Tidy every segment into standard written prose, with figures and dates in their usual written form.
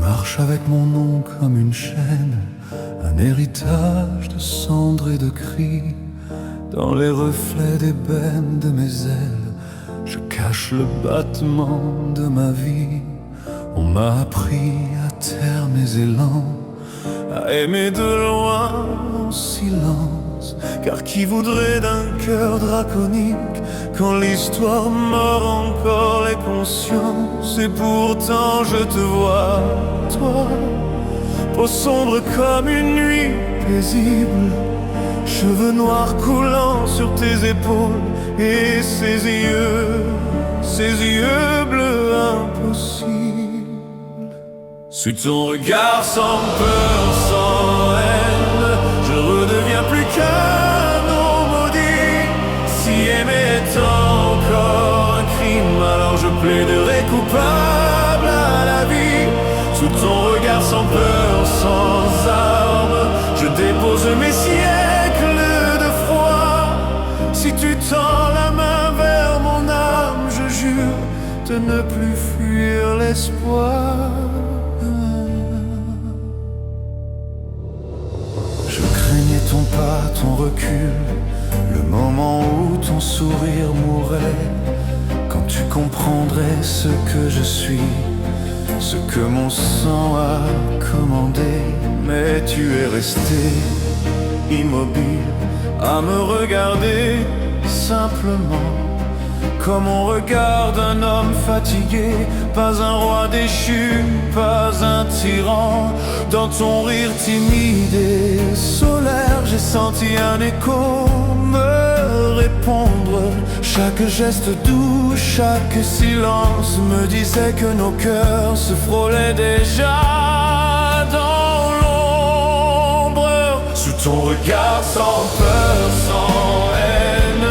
marche avec mon nom comme une chaîne, un héritage de cendres et de cris. Dans les reflets d'ébène de mes ailes, je cache le battement de ma vie. On m'a appris à taire mes élans, à aimer de loin en silence. Car qui voudrait d'un cœur draconique quand l'histoire mord encore les consciences? Et pourtant je te vois, toi, peau sombre comme une nuit paisible, cheveux noirs coulant sur tes épaules, et ces yeux bleus impossibles. Sous ton regard sans peur, sans haine, je redeviens plus qu'un homme maudit. Si aimer est encore un crime, alors je plaiderai coupable à la vie. Sous ton regard sans peur, sans armes, je dépose mes siècles de froid. Si tu tends la main vers mon âme, je jure de ne plus fuir l'espoir. Je craignais ton pas, ton recul, le moment où ton sourire mourrait. Quand tu comprendrais ce que je suis, ce que mon sang a commandé. Mais tu es resté immobile, à me regarder simplement, comme on regarde un homme fatigué. Pas un roi déchu, pas un tyran. Dans ton rire timide et solaire, j'ai senti un écho me répondre. Chaque geste doux, chaque silence me disait que nos cœurs se frôlaient déjà dans l'ombre. Sous ton regard sans peur, sans haine,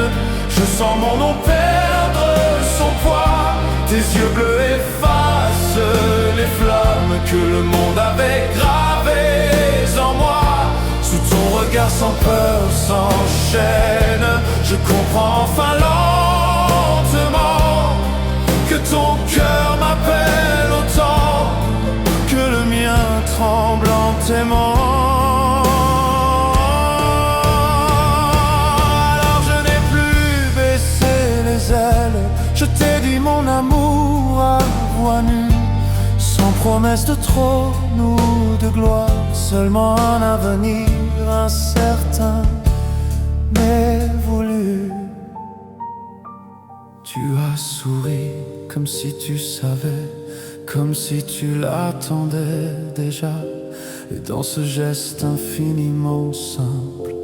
je sens mon nom perdre son poids. Tes yeux bleus effacent les flammes que le monde avait gravées en moi. Sous ton regard sans peur, sans chaîne, je comprends enfin lentement que ton cœur m'appelle autant que le mien tremble en t'aimant. Alors je n'ai plus baissé les ailes, je t'ai dit mon amour à voix nue, sans promesse de trône ou de gloire, seulement un avenir incertain mais voulu. Tu as souri comme si tu savais, comme si tu l'attendais déjà. Et dans ce geste infiniment simple,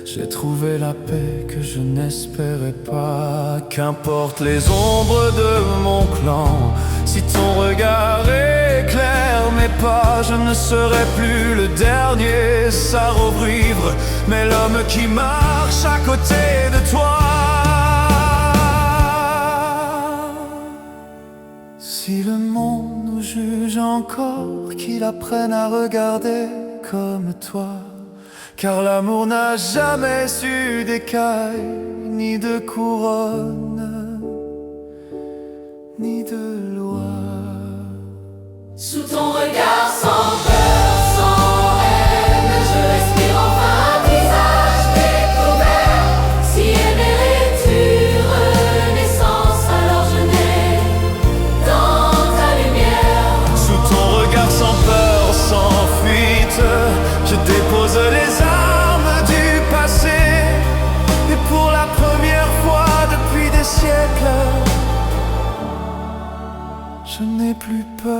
j'ai trouvé la paix que je n'espérais pas. Qu'importe les ombres de mon clan, si ton regard éclaire mes pas, je ne serai plus le dernier sarre-vivre, mais l'homme qui marche à côté de toi. Si le monde nous juge encore, qu'il apprenne à regarder comme toi. Car l'amour n'a jamais su d'écailles, ni de couronne, ni de loi. Sous ton regard sans peur, sans haine, je respire enfin un visage découvert. Si aimer est une renaissance, alors je nais dans ta lumière. Sous ton regard sans peur, sans fuite, je dépose les armes du passé. Et pour la première fois depuis des siècles, je n'ai plus peur.